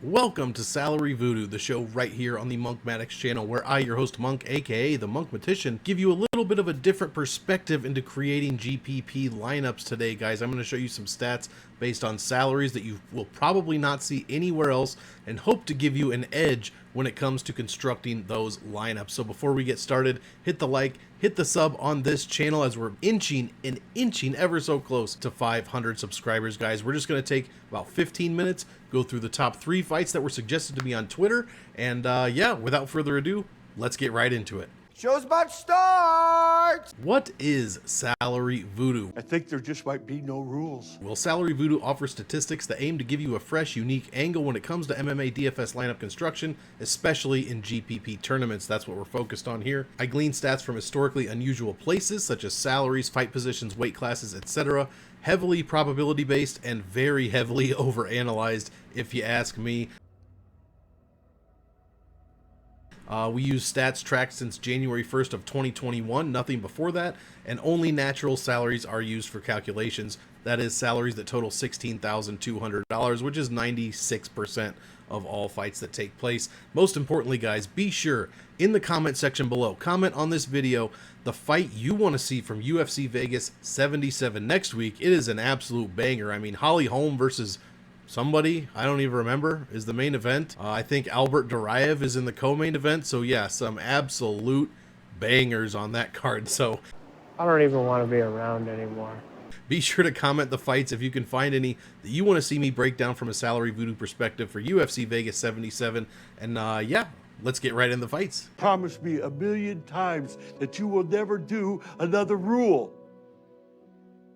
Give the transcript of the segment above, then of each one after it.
Welcome to Salary Voodoo, the show right here on the MonkMMATics channel, where I, your host Monk, aka the Monkmatician, give you a little bit of a different perspective into creating GPP lineups today, guys. I'm going to show you some stats based on salaries that you will probably not see anywhere else and hope to give you an edge when it comes to constructing those lineups. So before we get started, hit the like, hit the sub on this channel as we're inching ever so close to 500 subscribers, guys. We're just going to take about 15 minutes, go through the top 3 fights that were suggested to me on Twitter, and yeah, without further ado, let's get right into it. Show's about to start! What is Salary Voodoo? I think there just might be no rules. Well, Salary Voodoo offers statistics that aim to give you a fresh, unique angle when it comes to MMA DFS lineup construction, especially in GPP tournaments. That's what we're focused on here. I glean stats from historically unusual places, such as salaries, fight positions, weight classes, etc., heavily probability based and very heavily overanalyzed, if you ask me. We use stats tracked since January 1st of 2021, nothing before that, and only natural salaries are used for calculations. That is salaries that total $16,200, which is 96% of all fights that take place. Most importantly, guys, be sure in the comment section below, comment on this video the fight you want to see from UFC Vegas 77 next week. It is an absolute banger. I mean, Holly Holm versus somebody, I don't even remember, is the main event. I think Albert Duraev is in the co-main event. So yeah, some absolute bangers on that card. So I don't even want to be around anymore. Be sure to comment the fights if you can find any that you want to see me break down from a Salary Voodoo perspective for UFC Vegas 77. And yeah, let's get right in the fights. Promise me a million times that you will never do another rule.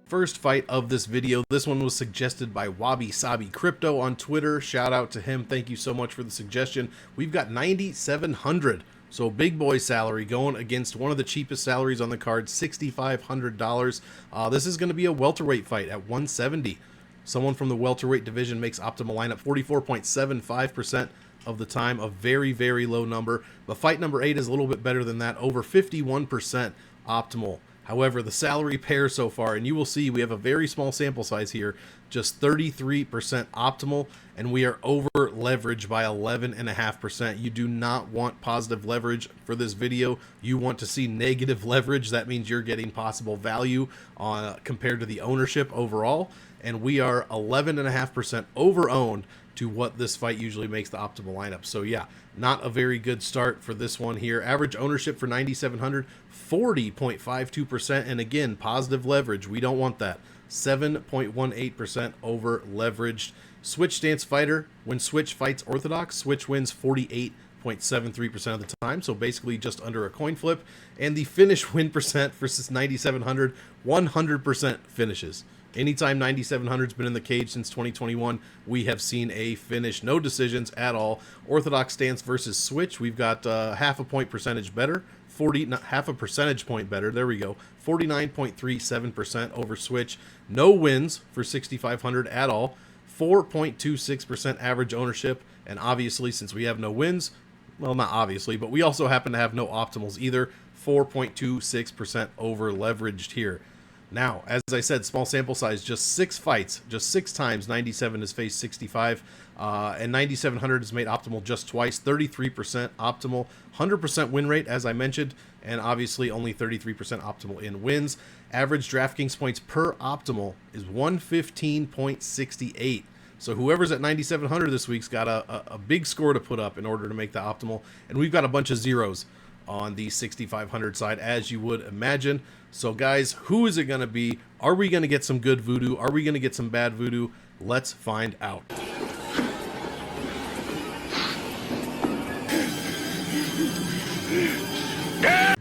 First fight of this video. This one was suggested by Wabi Sabi Crypto on Twitter. Shout out to him. Thank you so much for the suggestion. We've got 9,700. So big boy salary going against one of the cheapest salaries on the card, $6,500. This is going to be a welterweight fight at 170. Someone from the welterweight division makes optimal lineup 44.75% of the time, a very, very low number. But fight number 8 is a little bit better than that, over 51% optimal. However, the salary pair so far, and you will see we have a very small sample size here, just 33% optimal, and we are over leveraged by 11.5%. You do not want positive leverage for this video. You want to see negative leverage. That means you're getting possible value compared to the ownership overall, and we are 11.5% over-owned to what this fight usually makes the optimal lineup. So yeah, not a very good start for this one here. Average ownership for 9,700, 40.52%, and again, positive leverage. We don't want that. 7.18% over leveraged. Switch stance fighter. When Switch fights Orthodox, Switch wins 48.73% of the time, so basically just under a coin flip. And the finish win percent versus 9,700, 100% finishes. Anytime 9,700's been in the cage since 2021, we have seen a finish. No decisions at all. Orthodox stance versus Switch, we've got half a point percentage better. Half a percentage point better. There we go. 49.37% over Switch. No wins for 6,500 at all. 4.26% average ownership. And obviously, since we have no wins, well, not obviously, but we also happen to have no optimals either. 4.26% over leveraged here. Now, as I said, small sample size, just 6 fights, just 6 times 97 has faced 65, and 9,700 has made optimal just twice, 33% optimal, 100% win rate, as I mentioned, and obviously only 33% optimal in wins. Average DraftKings points per optimal is 115.68. So whoever's at 9,700 this week's got a big score to put up in order to make the optimal, and we've got a bunch of zeros on the 6,500 side, as you would imagine. So guys, who is it going to be? Are we going to get some good voodoo? Are we going to get some bad voodoo? Let's find out.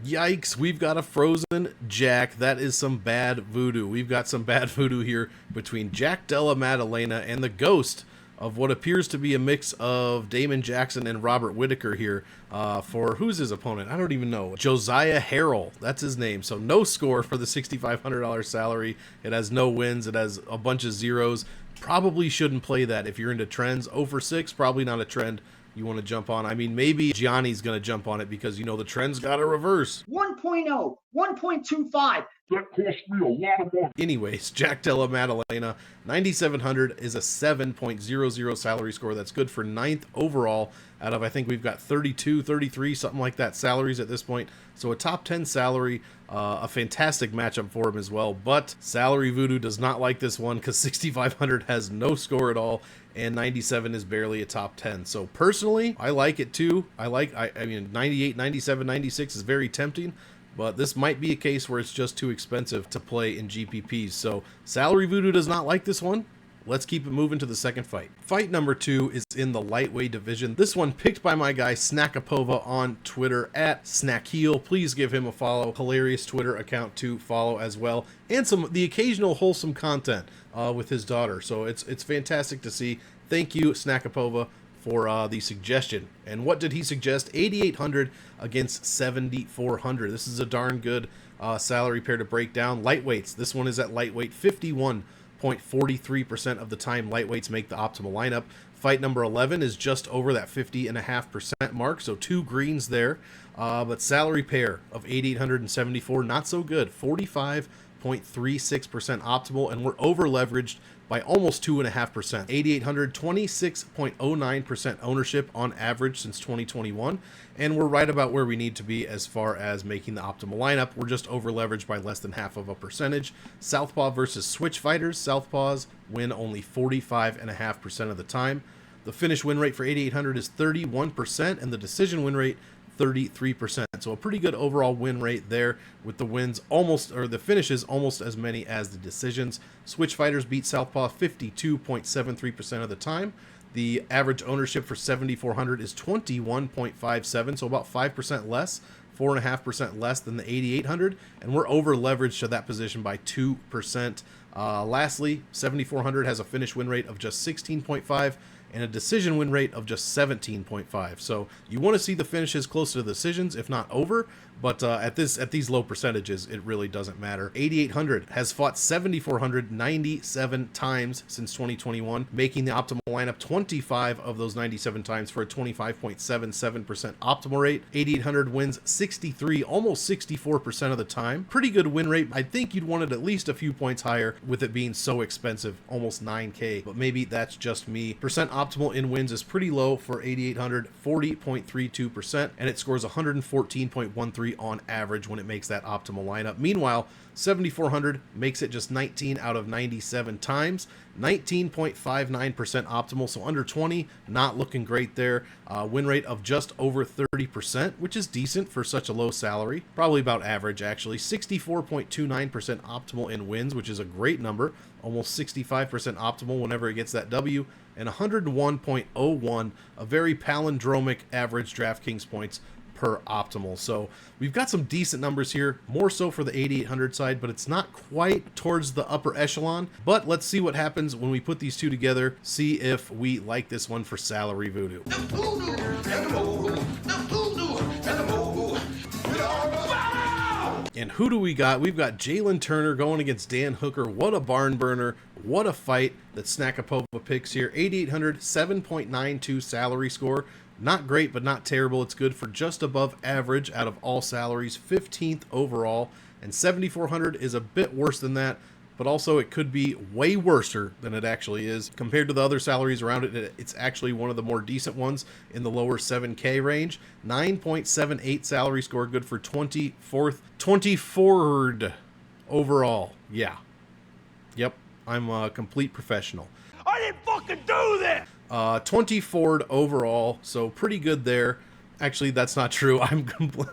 Yikes, we've got a frozen Jack. That is some bad voodoo. We've got some bad voodoo here between Jack Della Maddalena and the ghost of what appears to be a mix of Damon Jackson and Robert Whitaker here for who's his opponent? I don't even know. Josiah Harrell, that's his name. So no score for the $6,500 salary. It has no wins. It has a bunch of zeros. Probably shouldn't play that if you're into trends. 0 for 6, probably not a trend you want to jump on. I mean, maybe Gianni's going to jump on it because, you know, the trend's got to reverse. 1.0, 1.25, That cost me a lot of money. Anyways, Jack Della Maddalena, 9,700 is a 7.00 salary score. That's good for 9th overall out of, I think we've got 32, 33, something like that salaries at this point. So a top 10 salary, a fantastic matchup for him as well. But Salary Voodoo does not like this one because 6,500 has no score at all, and 97 is barely a top 10. So personally, I like it too. I mean, 98, 97, 96 is very tempting. But this might be a case where it's just too expensive to play in GPPs. So Salary Voodoo does not like this one. Let's keep it moving to the second fight. Fight number 2 is in the lightweight division. This one picked by my guy Snackapova on Twitter at Snackheel. Please give him a follow. Hilarious Twitter account to follow as well. And the occasional wholesome content with his daughter. So it's fantastic to see. Thank you, Snackapova, for the suggestion. And what did he suggest? 8,800 against 7,400. This is a darn good salary pair to break down. Lightweights. This one is at lightweight. 51.43% of the time lightweights make the optimal lineup. Fight number 11 is just over that 50.5% mark, so 2 greens there. But salary pair of 8,874, not so good. 45.36% optimal, and we're over leveraged by almost 2.5%. 8,800, 26.09% ownership on average since 2021, and we're right about where we need to be as far as making the optimal lineup. We're just over leveraged by less than half of a percentage. Southpaw versus switch fighters. Southpaws win only 45.5% of the time. The finish win rate for 8,800 is 31%, and the decision win rate 33%. So a pretty good overall win rate there, with the wins almost, or the finishes almost as many as the decisions. Switch fighters beat Southpaw 52.73% of the time. The average ownership for 7,400 is 21.57, so about 5% less, 4.5% less than the 8,800, and we're over leveraged to that position by 2%. Lastly, 7,400 has a finish win rate of just 16.5 and a decision win rate of just 17.5. So you want to see the finishes close to the decisions, if not over, but at these low percentages, it really doesn't matter. 8,800 has fought 7,497 times since 2021, making the optimal lineup 25 of those 97 times for a 25.77% optimal rate. 8,800 wins 63, almost 64% of the time. Pretty good win rate. I think you'd want it at least a few points higher with it being so expensive, almost 9K, but maybe that's just me. Percent optimal in wins is pretty low for 8,800, 40.32%, and it scores 114.13 on average when it makes that optimal lineup. Meanwhile, 7,400 makes it just 19 out of 97 times, 19.59% optimal, so under 20, not looking great there. Win rate of just over 30%, which is decent for such a low salary, probably about average actually. 64.29% optimal in wins, which is a great number, almost 65% optimal whenever it gets that W, and 101.01, a very palindromic average DraftKings points per optimal. So we've got some decent numbers here, more so for the 8,800 side, but it's not quite towards the upper echelon. But let's see what happens when we put these two together, see if we like this one for Salary Voodoo. And who do we got? We've got Jalen Turner going against Dan Hooker. What a barn burner. What a fight that Snackapova picks here. 8,800, 7.92 salary score. Not great, but not terrible. It's good for just above average out of all salaries, 15th overall. And 7,400 is a bit worse than that, but also it could be way worser than it actually is. Compared to the other salaries around it, it's actually one of the more decent ones in the lower 7K range. 9.78 salary score, good for 24th overall. Yeah. Yep, I'm a complete professional. I didn't fucking do this! 24th overall, so pretty good there. Actually, that's not true.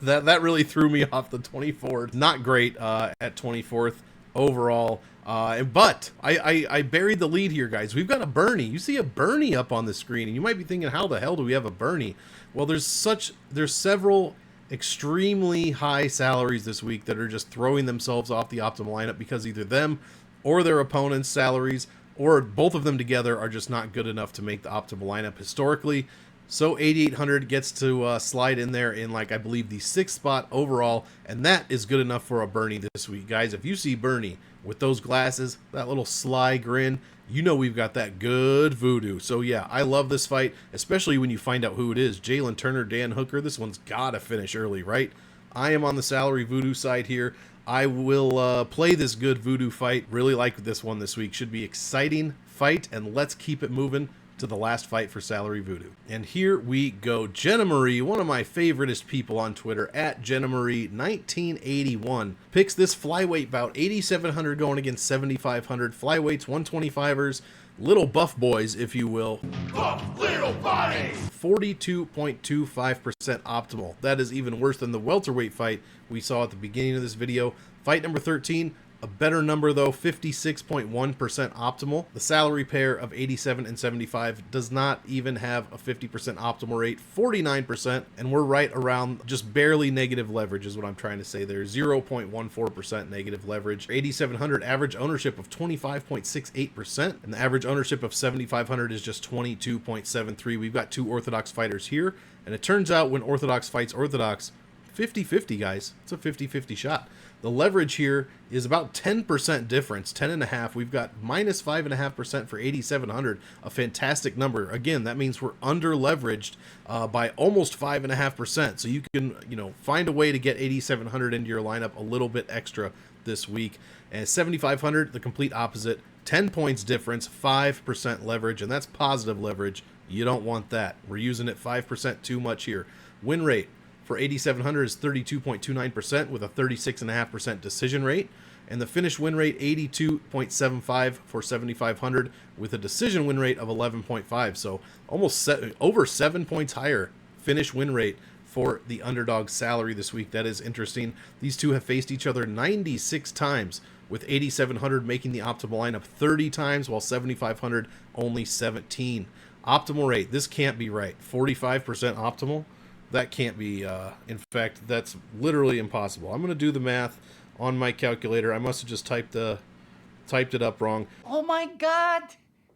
That really threw me off. The 24th, not great at 24th overall. But I buried the lead here, guys. We've got a Bernie. You see a Bernie up on the screen, and you might be thinking, how the hell do we have a Bernie? Well, there's several extremely high salaries this week that are just throwing themselves off the optimal lineup because either them or their opponent's salaries, or both of them together, are just not good enough to make the optimal lineup historically. So 8,800 gets to slide in there in, like, I believe the 6th spot overall, and that is good enough for a Bernie this week. Guys, if you see Bernie with those glasses, that little sly grin, you know we've got that good voodoo. So yeah, I love this fight, especially when you find out who it is. Jalen Turner, Dan Hooker, this one's got to finish early, right? I am on the Salary Voodoo side here. I will play this good Voodoo fight. Really like this one this week. Should be exciting fight, and let's keep it moving to the last fight for Salary Voodoo. And here we go. Jenna Marie, one of my favoriteest people on Twitter, at Jenna Marie 1981, picks this flyweight bout, 8,700 going against 7,500. Flyweights, 125ers, little buff boys, if you will. Buff little bodies! 42.25% optimal. That is even worse than the welterweight fight we saw at the beginning of this video. Fight number 13, a better number though, 56.1% optimal. The salary pair of 87 and 75 does not even have a 50% optimal rate, 49%, and we're right around just barely negative leverage is what I'm trying to say there. 0.14% negative leverage. 8,700 average ownership of 25.68%, and the average ownership of 7,500 is just 22.73. We've got two orthodox fighters here, and it turns out when orthodox fights orthodox, 50-50, guys. It's a 50-50 shot. The leverage here is about 10% difference, 10.5. We've got minus 5.5% for 8,700, a fantastic number. Again, that means we're under leveraged by almost 5.5%. So you can, find a way to get 8,700 into your lineup a little bit extra this week. And 7,500, the complete opposite, 10 points difference, 5% leverage, and that's positive leverage. You don't want that. We're using it 5% too much here. Win rate for 8,700 is 32.29% with a 36.5% decision rate. And the finish win rate, 82.75 for 7,500 with a decision win rate of 11.5. So almost over 7 points higher finish win rate for the underdog Salary this week. That is interesting. These two have faced each other 96 times, with 8,700 making the optimal lineup 30 times, while 7,500 only 17. Optimal rate, this can't be right. 45% optimal? That can't be, in fact, that's literally impossible. I'm going to do the math on my calculator. I must have just typed it up wrong. Oh my God,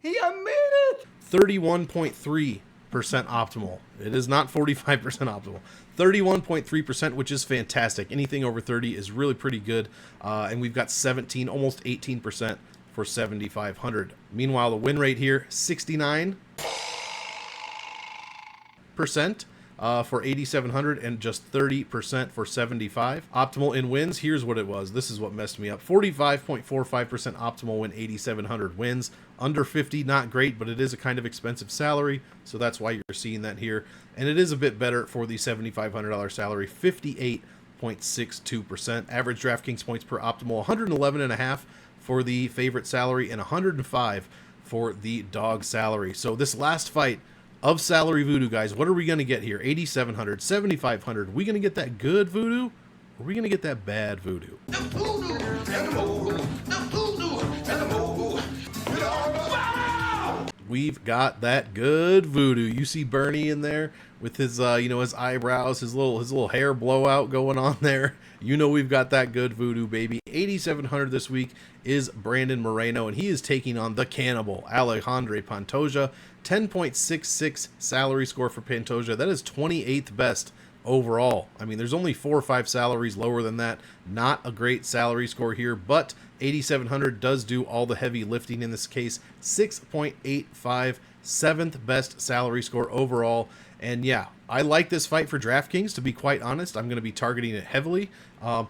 he admitted it! 31.3% optimal. It is not 45% optimal. 31.3%, which is fantastic. Anything over 30 is really pretty good. And we've got 17, almost 18% for 7,500. Meanwhile, the win rate here, 69%. For 8,700 and just 30% for 75. Optimal in wins, here's what it was. This is what messed me up. 45.45% optimal when 8,700 wins. Under 50, not great, but it is a kind of expensive salary, so that's why you're seeing that here. And it is a bit better for the $7,500 salary, 58.62%. Average DraftKings points per optimal, 111.5 for the favorite salary and 105 for the dog salary. So this last fight of Salary Voodoo, guys, what are we going to get here? 8,700, 7,500. We going to get that good Voodoo? Or are we going to get that bad Voodoo? The voodoo and the voodoo, the voodoo and the voodoo. We've got that good Voodoo. You see Bernie in there with his, his eyebrows, his little hair blowout going on there. We've got that good Voodoo, baby. 8,700 this week is Brandon Moreno, and he is taking on the cannibal, Alejandro Pantoja. 10.66 salary score for Pantoja. That is 28th best overall. I mean, there's only 4 or 5 salaries lower than that. Not a great salary score here, but 8,700 does do all the heavy lifting in this case. 6.85, 7th best salary score overall. And yeah, I like this fight for DraftKings, to be quite honest. I'm going to be targeting it heavily.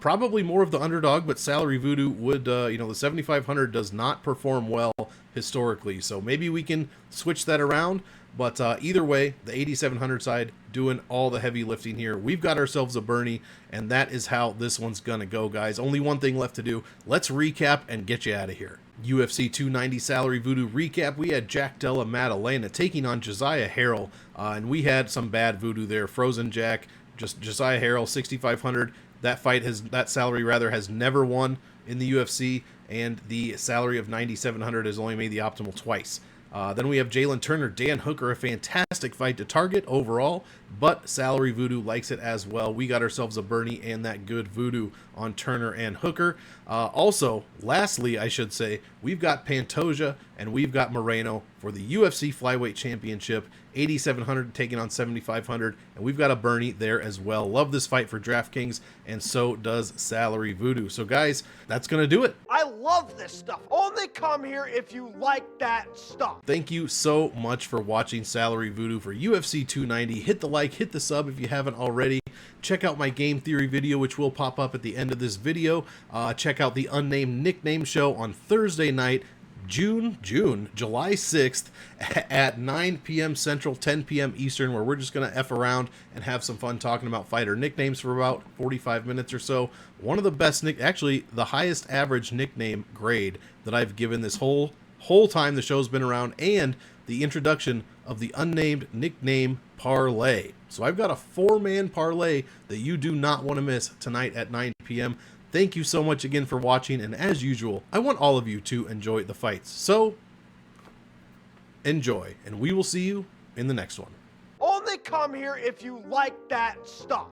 Probably more of the underdog, but Salary Voodoo would, the 7,500 does not perform well historically. So maybe we can switch that around. But either way, the 8,700 side doing all the heavy lifting here. We've got ourselves a Bernie, and that is how this one's going to go, guys. Only one thing left to do. Let's recap and get you out of here. UFC 290 Salary Voodoo recap. We had Jack Della Maddalena taking on Josiah Harrell, and we had some bad Voodoo there. Frozen Jack, just Josiah Harrell, 6,500. That salary has never won in the UFC, and the salary of 9,700 has only made the optimal twice. Then we have Jalen Turner, Dan Hooker, a fantastic fight to target overall, but Salary Voodoo likes it as well. We got ourselves a Bernie and that good Voodoo on Turner and Hooker. Also, lastly, I should say, we've got Pantoja and we've got Moreno for the UFC Flyweight Championship. 8,700 taking on 7,500, and we've got a Bernie there as well. Love this fight for DraftKings, and so does Salary Voodoo. So guys, that's going to do it. I love this stuff. Only come here if you like that stuff. Thank you so much for watching Salary Voodoo for UFC 290. Hit the like, hit the sub if you haven't already. Check out my game theory video, which will pop up at the end of this video. Check out the Unnamed Nickname show on Thursday night, July 6th at 9 p.m. Central, 10 p.m. Eastern, where we're just going to F around and have some fun talking about fighter nicknames for about 45 minutes or so. One of the best, actually the highest average nickname grade that I've given this whole time the show's been around, and the introduction of the Unnamed Nickname Parlay. So I've got a 4-man parlay that you do not want to miss tonight at 9 p.m. Thank you so much again for watching, and as usual, I want all of you to enjoy the fights. So, enjoy, and we will see you in the next one. Only come here if you like that stuff.